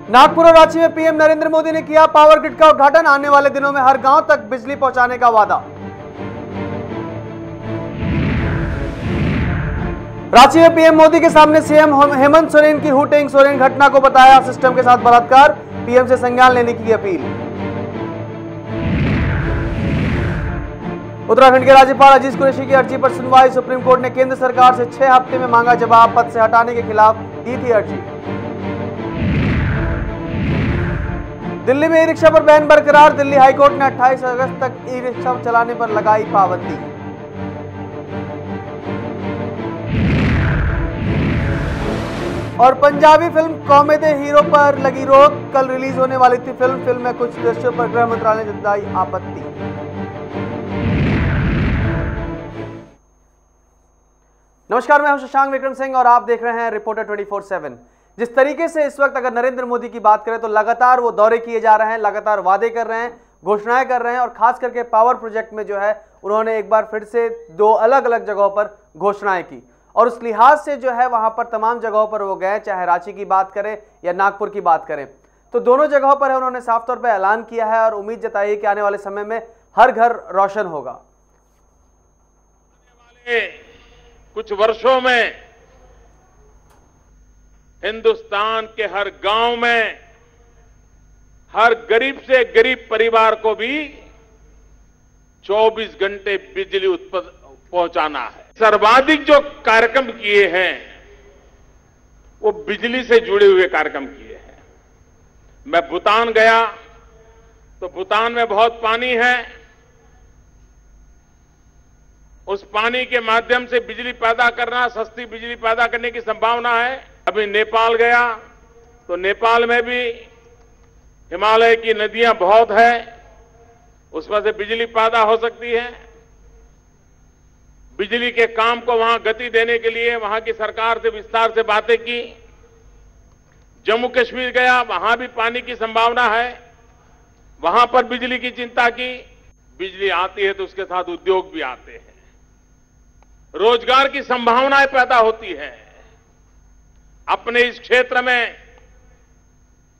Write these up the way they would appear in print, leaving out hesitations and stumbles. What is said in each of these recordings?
नागपुर और रांची में पीएम नरेंद्र मोदी ने किया पावर ग्रिड का उद्घाटन। आने वाले दिनों में हर गांव तक बिजली पहुंचाने का वादा। रांची में पीएम मोदी के सामने सीएम हेमंत सोरेन की हूटिंग। सोरेन घटना को बताया सिस्टम के साथ बलात्कार। पीएम से संज्ञान लेने की अपील। उत्तराखंड के राज्यपाल अजीज कुरैशी की अर्जी पर सुनवाई। सुप्रीम कोर्ट ने केंद्र सरकार से 6 हफ्ते में मांगा जवाब। पद से हटाने के खिलाफ दी थी अर्जी। दिल्ली में ई रिक्शा पर बैन बरकरार। दिल्ली हाईकोर्ट ने 28 अगस्त तक ई रिक्शा चलाने पर लगाई पाबंदी। और पंजाबी फिल्म कौमे दे हीरो पर लगी रोक। कल रिलीज होने वाली थी फिल्म में कुछ दृश्यों पर गृह मंत्रालय ने जताई आपत्ति। नमस्कार, मैं हूं शशांक विक्रम सिंह और आप देख रहे हैं रिपोर्टर 24/7। जिस तरीके से इस वक्त अगर नरेंद्र मोदी की बात करें तो लगातार वो दौरे किए जा रहे हैं, लगातार वादे कर रहे हैं, घोषणाएं कर रहे हैं और खास करके पावर प्रोजेक्ट में जो है उन्होंने एक बार फिर से 2 अलग अलग जगहों पर घोषणाएं की। और उस लिहाज से जो है वहां पर तमाम जगहों पर वो गए, चाहे रांची की बात करें या नागपुर की बात करें, तो दोनों जगहों पर है उन्होंने साफ तौर पर ऐलान किया है और उम्मीद जताई है कि आने वाले समय में हर घर रोशन होगा। कुछ वर्षों में हिंदुस्तान के हर गांव में हर गरीब से गरीब परिवार को भी 24 घंटे बिजली पहुंचाना है। सर्वाधिक जो कार्यक्रम किए हैं वो बिजली से जुड़े हुए कार्यक्रम किए हैं। मैं भूटान गया तो भूटान में बहुत पानी है, उस पानी के माध्यम से बिजली पैदा करना, सस्ती बिजली पैदा करने की संभावना है। अभी नेपाल गया तो नेपाल में भी हिमालय की नदियां बहुत है, उसमें से बिजली पैदा हो सकती है। बिजली के काम को वहां गति देने के लिए वहां की सरकार से विस्तार से बातें की। जम्मू कश्मीर गया, वहां भी पानी की संभावना है, वहां पर बिजली की चिंता की। बिजली आती है तो उसके साथ उद्योग भी आते हैं, रोजगार की संभावनाएं पैदा होती है। अपने इस क्षेत्र में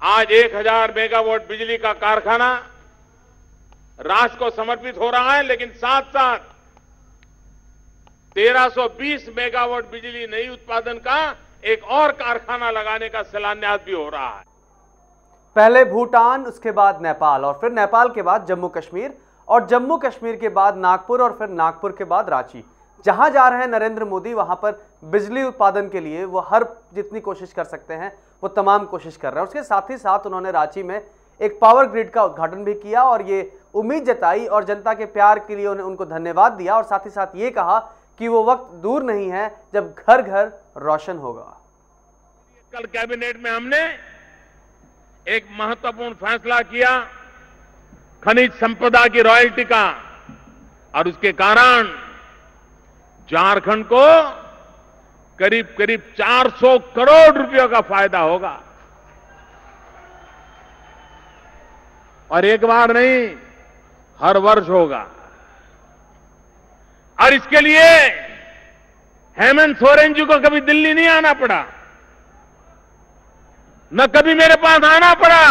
आज 1000 मेगावाट बिजली का कारखाना राष्ट्र को समर्पित हो रहा है, लेकिन साथ साथ 1320 मेगावाट बिजली नई उत्पादन का एक और कारखाना लगाने का शिलान्यास भी हो रहा है। पहले भूटान, उसके बाद नेपाल और फिर नेपाल के बाद जम्मू कश्मीर और जम्मू कश्मीर के बाद नागपुर और फिर नागपुर के बाद रांची। जहां जा रहे हैं नरेंद्र मोदी वहां पर बिजली उत्पादन के लिए वो हर जितनी कोशिश कर सकते हैं वो तमाम कोशिश कर रहे हैं। उसके साथ ही साथ उन्होंने रांची में एक पावर ग्रिड का उद्घाटन भी किया और ये उम्मीद जताई और जनता के प्यार के लिए उनको धन्यवाद दिया और साथ ही साथ ये कहा कि वो वक्त दूर नहीं है जब घर घर रोशन होगा। कल कैबिनेट में हमने एक महत्वपूर्ण फैसला किया खनिज संपदा की रॉयल्टी का, और उसके कारण झारखंड को करीब करीब 400 करोड़ रुपयों का फायदा होगा। और एक बार नहीं, हर वर्ष होगा। और इसके लिए हेमंत सोरेन जी को कभी दिल्ली नहीं आना पड़ा, न कभी मेरे पास आना पड़ा,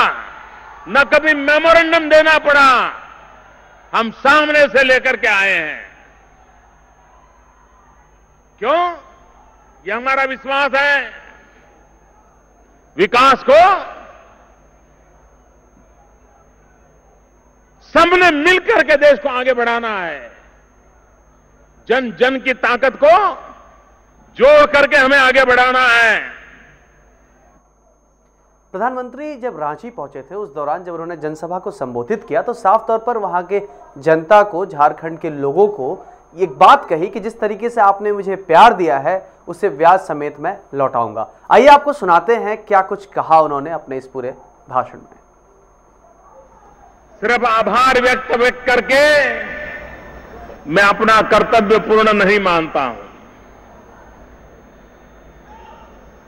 न कभी मेमोरेंडम देना पड़ा। हम सामने से लेकर के आए हैं। क्यों? ये हमारा विश्वास है। विकास को सबने मिलकर के देश को आगे बढ़ाना है। जन जन की ताकत को जोड़ करके हमें आगे बढ़ाना है। प्रधानमंत्री जब रांची पहुंचे थे उस दौरान जब उन्होंने जनसभा को संबोधित किया तो साफ तौर पर वहां के जनता को, झारखंड के लोगों को एक बात कही कि जिस तरीके से आपने मुझे प्यार दिया है उसे ब्याज समेत मैं लौटाऊंगा। आइए आपको सुनाते हैं क्या कुछ कहा उन्होंने अपने इस पूरे भाषण में। सिर्फ आभार व्यक्त करके मैं अपना कर्तव्य पूर्ण नहीं मानता हूं।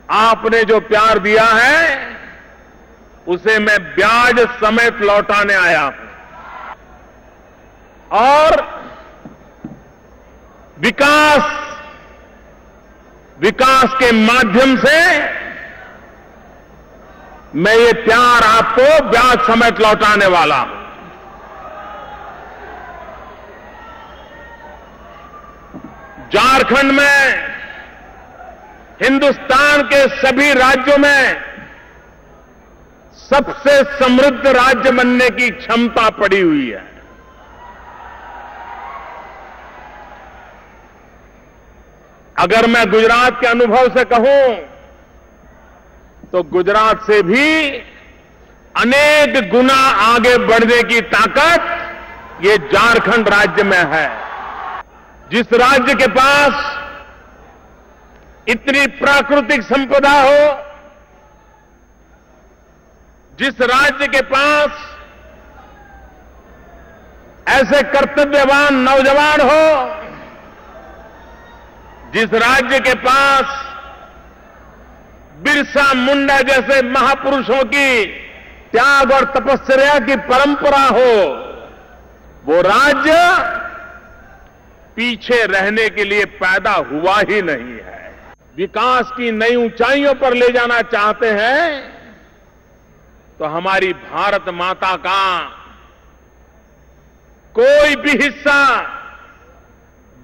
आपने जो प्यार दिया है उसे मैं ब्याज समेत लौटाने आया हूं। और विकास के माध्यम से मैं ये प्यार आपको ब्याज समेत लौटाने वाला हूं। झारखंड में हिंदुस्तान के सभी राज्यों में सबसे समृद्ध राज्य बनने की क्षमता पड़ी हुई है। अगर मैं गुजरात के अनुभव से कहूं तो गुजरात से भी अनेक गुना आगे बढ़ने की ताकत ये झारखंड राज्य में है। जिस राज्य के पास इतनी प्राकृतिक संपदा हो, जिस राज्य के पास ऐसे कर्तव्यवान नौजवान हो, जिस राज्य के पास बिरसा मुंडा जैसे महापुरुषों की त्याग और तपस्या की परंपरा हो, वो राज्य पीछे रहने के लिए पैदा हुआ ही नहीं है। विकास की नई ऊंचाइयों पर ले जाना चाहते हैं तो हमारी भारत माता का कोई भी हिस्सा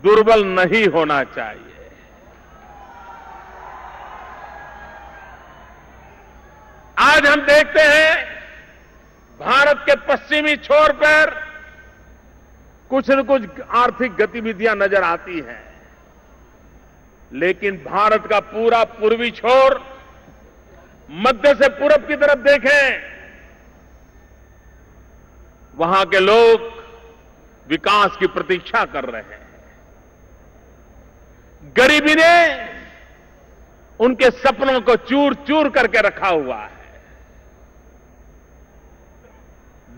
दुर्बल नहीं होना चाहिए। आज हम देखते हैं भारत के पश्चिमी छोर पर कुछ न कुछ आर्थिक गतिविधियां नजर आती हैं, लेकिन भारत का पूरा पूर्वी छोर मध्य से पूरब की तरफ देखें, वहां के लोग विकास की प्रतीक्षा कर रहे हैं। गरीबी ने उनके सपनों को चूर चूर करके रखा हुआ है।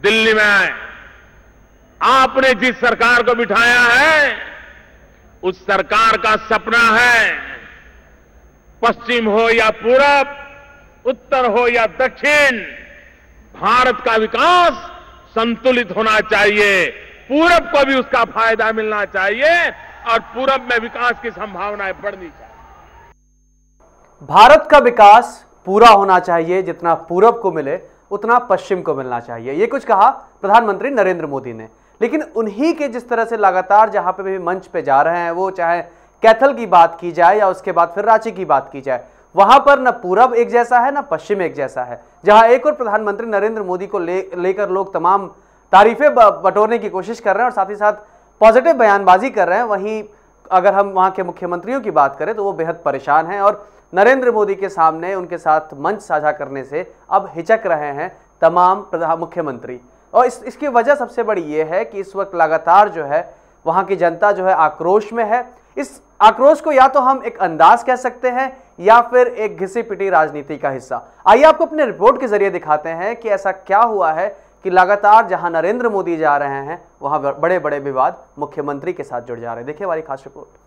दिल्ली में आपने जिस सरकार को बिठाया है, उस सरकार का सपना है पश्चिम हो या पूरब, उत्तर हो या दक्षिण, भारत का विकास संतुलित होना चाहिए। पूरब को भी उसका फायदा मिलना चाहिए और पूरब में विकास की संभावनाएं बढ़नी चाहिए। भारत का विकास पूरा होना चाहिए, जितना पूरब को मिले उतना पश्चिम को मिलना चाहिए, ये कुछ कहा प्रधानमंत्री नरेंद्र मोदी ने। लेकिन उन्हीं के जिस तरह से लगातार जहां पे भी मंच पे जा रहे हैं, वो चाहे कैथल की बात की जाए या उसके बाद फिर रांची की बात की जाए, वहां पर न पूरब एक जैसा है न पश्चिम एक जैसा है। जहां एक और प्रधानमंत्री नरेंद्र मोदी को लेकर लोग तमाम तारीफें बटोरने की कोशिश कर रहे हैं और साथ ही साथ पॉजिटिव बयानबाजी कर रहे हैं, वहीं अगर हम वहां के मुख्यमंत्रियों की बात करें तो वो बेहद परेशान हैं और नरेंद्र मोदी के सामने उनके साथ मंच साझा करने से अब हिचक रहे हैं तमाम मुख्यमंत्री। और इसकी वजह सबसे बड़ी ये है कि इस वक्त लगातार जो है वहां की जनता जो है आक्रोश में है। इस आक्रोश को या तो हम एक अंदाज कह सकते हैं या फिर एक घिसी पिटी राजनीति का हिस्सा। आइए आपको अपने रिपोर्ट के जरिए दिखाते हैं कि ऐसा क्या हुआ है कि लगातार जहां नरेंद्र मोदी जा रहे हैं वहां बड़े बड़े विवाद मुख्यमंत्री के साथ जुड़ जा रहे हैं। देखिए हमारी खास रिपोर्ट।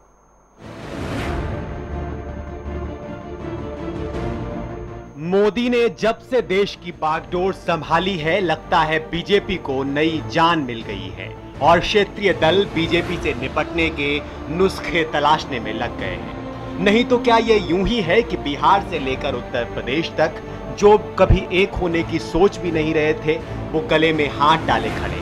मोदी ने जब से देश की बागडोर संभाली है, लगता है बीजेपी को नई जान मिल गई है और क्षेत्रीय दल बीजेपी से निपटने के नुस्खे तलाशने में लग गए हैं। नहीं तो क्या ये यूं ही है कि बिहार से लेकर उत्तर प्रदेश तक जो कभी एक होने की सोच भी नहीं रहे थे, वो गले में हाथ डाले खड़े।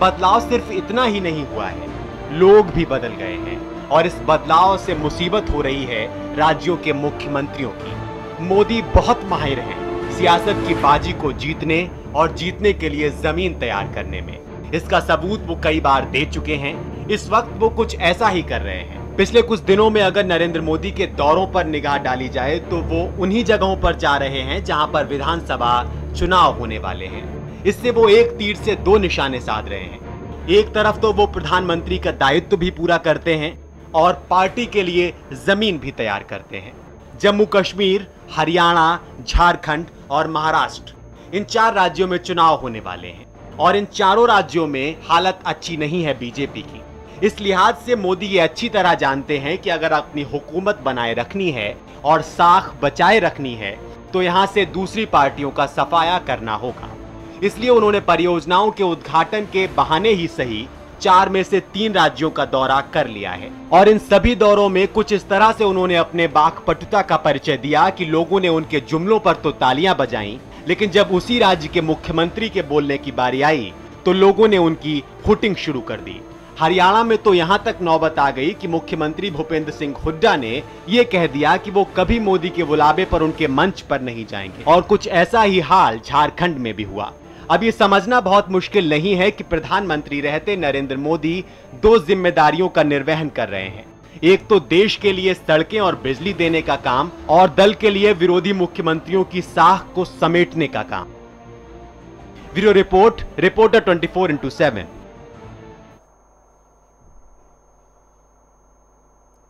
बदलाव सिर्फ इतना ही नहीं हुआ है, लोग भी बदल गए हैं और इस बदलाव से मुसीबत हो रही है राज्यों के मुख्यमंत्रियों की। मोदी बहुत माहिर हैं सियासत की बाजी को जीतने और जीतने के लिए जमीन तैयार करने में। इसका सबूत वो कई बार दे चुके हैं। इस वक्त वो कुछ ऐसा ही कर रहे हैं। पिछले कुछ दिनों में अगर नरेंद्र मोदी के दौरों पर निगाह डाली जाए तो वो उन्हीं जगहों पर जा रहे हैं जहां पर विधानसभा चुनाव होने वाले हैं। इससे वो एक तीर से दो निशाने साध रहे हैं। एक तरफ तो वो प्रधानमंत्री का दायित्व भी पूरा करते हैं और पार्टी के लिए जमीन भी तैयार करते हैं। जम्मू कश्मीर, हरियाणा, झारखंड और महाराष्ट्र, इन 4 राज्यों में चुनाव होने वाले हैं और इन चारों राज्यों में हालत अच्छी नहीं है बीजेपी की। इस लिहाज से मोदी ये अच्छी तरह जानते हैं कि अगर अपनी हुकूमत बनाए रखनी है और साख बचाए रखनी है तो यहां से दूसरी पार्टियों का सफाया करना होगा। इसलिए उन्होंने परियोजनाओं के उद्घाटन के बहाने ही सही 4 में से 3 राज्यों का दौरा कर लिया है और इन सभी दौरों में कुछ इस तरह से उन्होंने अपने बाकपटुता का परिचय दिया कि लोगों ने उनके जुमलों पर तो तालियां बजाईं, लेकिन जब उसी राज्य के मुख्यमंत्री के बोलने की बारी आई तो लोगों ने उनकी हुटिंग शुरू कर दी। हरियाणा में तो यहां तक नौबत आ गई कि मुख्यमंत्री भूपेंद्र सिंह हुड्डा ने यह कह दिया कि वो कभी मोदी के बुलावे पर उनके मंच पर नहीं जाएंगे। और कुछ ऐसा ही हाल झारखंड में भी हुआ। अब ये समझना बहुत मुश्किल नहीं है कि प्रधानमंत्री रहते नरेंद्र मोदी दो जिम्मेदारियों का निर्वहन कर रहे हैं। एक तो देश के लिए सड़कें और बिजली देने का काम, और दल के लिए विरोधी मुख्यमंत्रियों की साख को समेटने का काम। Bureau report, reporter 24x7।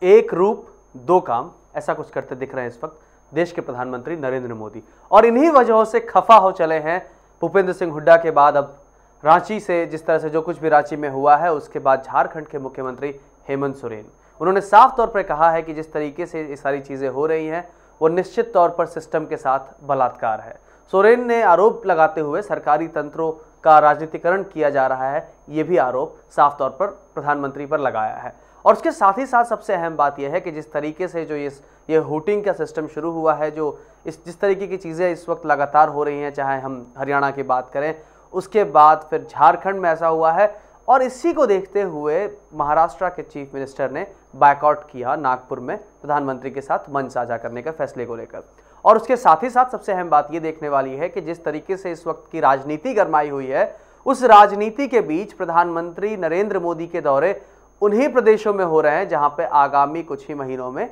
एक रूप दो काम, ऐसा कुछ करते दिख रहे हैं इस वक्त देश के प्रधानमंत्री नरेंद्र मोदी। और इन्हीं वजहों से खफा हो चले हैं भूपेंद्र सिंह हुड्डा के बाद अब रांची से, जिस तरह से जो कुछ भी रांची में हुआ है, उसके बाद झारखंड के मुख्यमंत्री हेमंत सोरेन। उन्होंने साफ तौर पर कहा है कि जिस तरीके से ये सारी चीजें हो रही हैं वो निश्चित तौर पर सिस्टम के साथ बलात्कार है। सोरेन ने आरोप लगाते हुए सरकारी तंत्रों का राजनीतिकरण किया जा रहा है, ये भी आरोप साफ तौर पर प्रधानमंत्री पर लगाया है। और उसके साथ ही साथ सबसे अहम बात यह है कि जिस तरीके से जो ये हुटिंग का सिस्टम शुरू हुआ है, जो जिस तरीके की चीज़ें इस वक्त लगातार हो रही हैं, चाहे हम हरियाणा की बात करें, उसके बाद फिर झारखंड में ऐसा हुआ है। और इसी को देखते हुए महाराष्ट्र के चीफ मिनिस्टर ने बायकॉट किया नागपुर में प्रधानमंत्री के साथ मंच साझा करने का फैसले को लेकर। और उसके साथ ही साथ सबसे अहम बात ये देखने वाली है कि जिस तरीके से इस वक्त की राजनीति गरमाई हुई है, उस राजनीति के बीच प्रधानमंत्री नरेंद्र मोदी के दौरे उन्हीं प्रदेशों में हो रहे हैं जहां पे आगामी कुछ ही महीनों में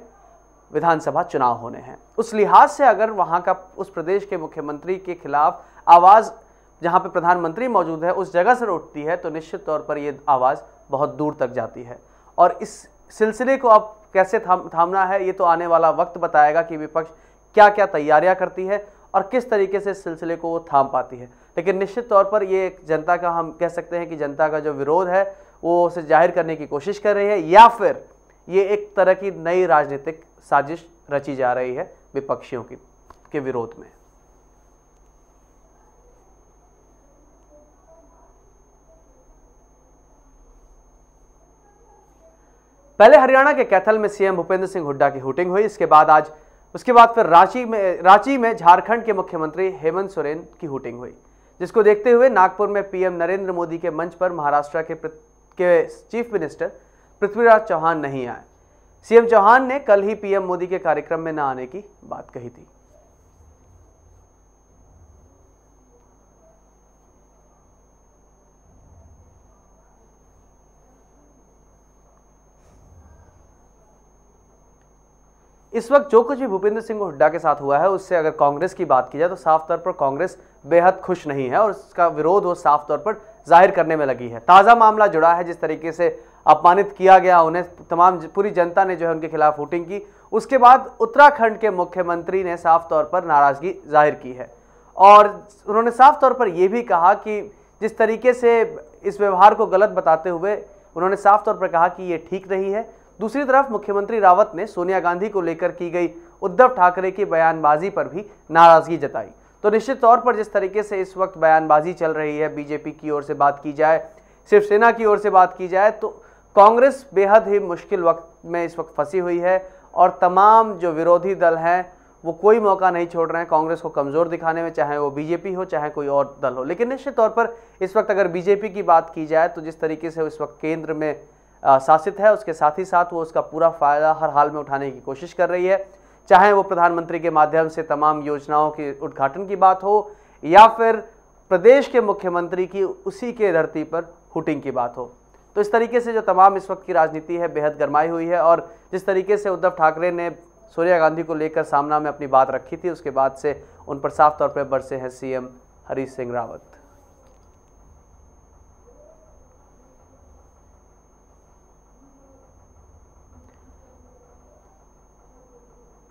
विधानसभा चुनाव होने हैं। उस लिहाज से अगर वहां का उस प्रदेश के मुख्यमंत्री के खिलाफ आवाज जहां पे प्रधानमंत्री मौजूद है उस जगह से उठती है तो निश्चित तौर पर यह आवाज बहुत दूर तक जाती है। और इस सिलसिले को अब कैसे थामना है, ये तो आने वाला वक्त बताएगा कि विपक्ष क्या क्या तैयारियां करती है और किस तरीके से इस सिलसिले को वो थाम पाती है। लेकिन निश्चित तौर पर ये जनता का, हम कह सकते हैं कि जनता का जो विरोध है वो उसे जाहिर करने की कोशिश कर रही है, या फिर ये एक तरह की नई राजनीतिक साजिश रची जा रही है विपक्षियों के विरोध में। पहले हरियाणा के कैथल में सीएम भूपेंद्र सिंह हुड्डा की हुटिंग हुई। उसके बाद फिर रांची में झारखंड के मुख्यमंत्री हेमंत सोरेन की हुटिंग हुई, जिसको देखते हुए नागपुर में पीएम नरेंद्र मोदी के मंच पर महाराष्ट्र के चीफ मिनिस्टर पृथ्वीराज चौहान नहीं आए। सीएम चौहान ने कल ही पीएम मोदी के कार्यक्रम में न आने की बात कही थी। इस वक्त जो कुछ भी भूपेंद्र सिंह हुड्डा के साथ हुआ है, उससे अगर कांग्रेस की बात की जाए तो साफ तौर पर कांग्रेस बेहद खुश नहीं है और उसका विरोध वो साफ तौर पर जाहिर करने में लगी है। ताज़ा मामला जुड़ा है, जिस तरीके से अपमानित किया गया उन्हें, तमाम पूरी जनता ने जो है उनके खिलाफ वोटिंग की। उसके बाद उत्तराखंड के मुख्यमंत्री ने साफ तौर पर नाराजगी जाहिर की है और उन्होंने साफ तौर पर यह भी कहा कि जिस तरीके से इस व्यवहार को गलत बताते हुए उन्होंने साफ तौर पर कहा कि ये ठीक नहीं है। दूसरी तरफ मुख्यमंत्री रावत ने सोनिया गांधी को लेकर की गई उद्धव ठाकरे की बयानबाजी पर भी नाराजगी जताई। तो निश्चित तौर पर जिस तरीके से इस वक्त बयानबाजी चल रही है, बीजेपी की ओर से बात की जाए, शिवसेना की ओर से बात की जाए, तो कांग्रेस बेहद ही मुश्किल वक्त में इस वक्त फंसी हुई है और तमाम जो विरोधी दल हैं वो कोई मौका नहीं छोड़ रहे हैं कांग्रेस को कमज़ोर दिखाने में, चाहे वो बीजेपी हो चाहे कोई और दल हो। लेकिन निश्चित तौर पर इस वक्त अगर बीजेपी की बात की जाए तो जिस तरीके से इस वक्त केंद्र में शासित है, उसके साथ ही साथ वो उसका पूरा फायदा हर हाल में उठाने की कोशिश कर रही है, चाहे वो प्रधानमंत्री के माध्यम से तमाम योजनाओं के उद्घाटन की बात हो या फिर प्रदेश के मुख्यमंत्री की उसी के धरती पर हुटिंग की बात हो। तो इस तरीके से जो तमाम इस वक्त की राजनीति है बेहद गरमाई हुई है और जिस तरीके से उद्धव ठाकरे ने सोनिया गांधी को लेकर सामना में अपनी बात रखी थी, उसके बाद से उन पर साफ तौर पर बरसे हैं सीएम हरीश सिंह रावत।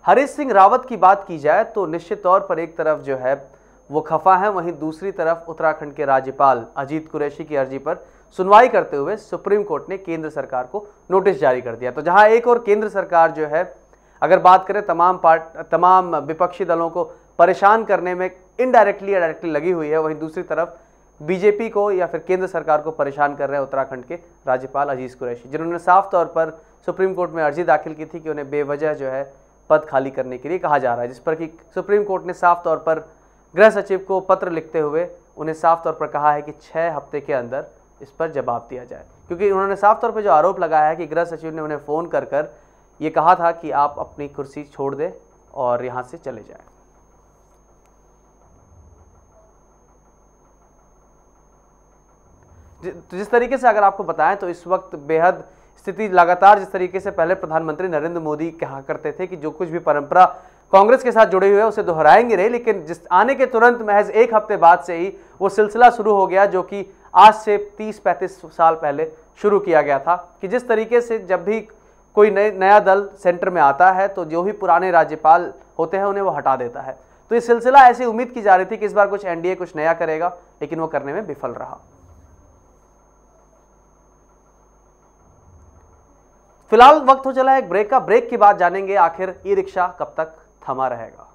हरीश सिंह रावत की बात की जाए तो निश्चित तौर पर एक तरफ जो है वो खफा है, वहीं दूसरी तरफ उत्तराखंड के राज्यपाल अजीत कुरैशी की अर्जी पर सुनवाई करते हुए सुप्रीम कोर्ट ने केंद्र सरकार को नोटिस जारी कर दिया। तो जहां एक और केंद्र सरकार जो है, अगर बात करें तमाम विपक्षी दलों को परेशान करने में इनडायरेक्टली या डायरेक्टली लगी हुई है, वहीं दूसरी तरफ बीजेपी को या फिर केंद्र सरकार को परेशान कर रहे हैं उत्तराखंड के राज्यपाल अजीत कुरैशी, जिन्होंने साफ तौर पर सुप्रीम कोर्ट में अर्जी दाखिल की थी कि उन्हें बेवजह जो है पद खाली करने के लिए कहा जा रहा है, जिस पर कि सुप्रीम कोर्ट ने साफ तौर पर गृह सचिव को पत्र लिखते हुए उन्हें साफ तौर पर कहा है कि 6 हफ्ते के अंदर इस पर जवाब दिया जाए, क्योंकि उन्होंने साफ तौर पर जो आरोप लगाया है कि गृह सचिव ने उन्हें फ़ोन कर ये कहा था कि आप अपनी कुर्सी छोड़ दें और यहाँ से चले जाएं। जिस तरीके से अगर आपको बताएं तो इस वक्त बेहद स्थिति लगातार, जिस तरीके से पहले प्रधानमंत्री नरेंद्र मोदी कहा करते थे कि जो कुछ भी परंपरा कांग्रेस के साथ जुड़े हुए उसे दोहराएंगे नहीं, लेकिन जिस आने के तुरंत महज 1 हफ्ते बाद से ही वो सिलसिला शुरू हो गया जो कि आज से 30-35 साल पहले शुरू किया गया था, कि जिस तरीके से जब भी कोई नया दल सेंटर में आता है तो जो भी पुराने राज्यपाल होते हैं उन्हें वो हटा देता है। तो ये सिलसिला ऐसी उम्मीद की जा रही थी कि इस बार कुछ एनडीए कुछ नया करेगा, लेकिन वो करने में विफल रहा। फिलहाल वक्त हो चला है एक ब्रेक का। ब्रेक के बाद जानेंगे आखिर ई रिक्शा कब तक थमा रहेगा।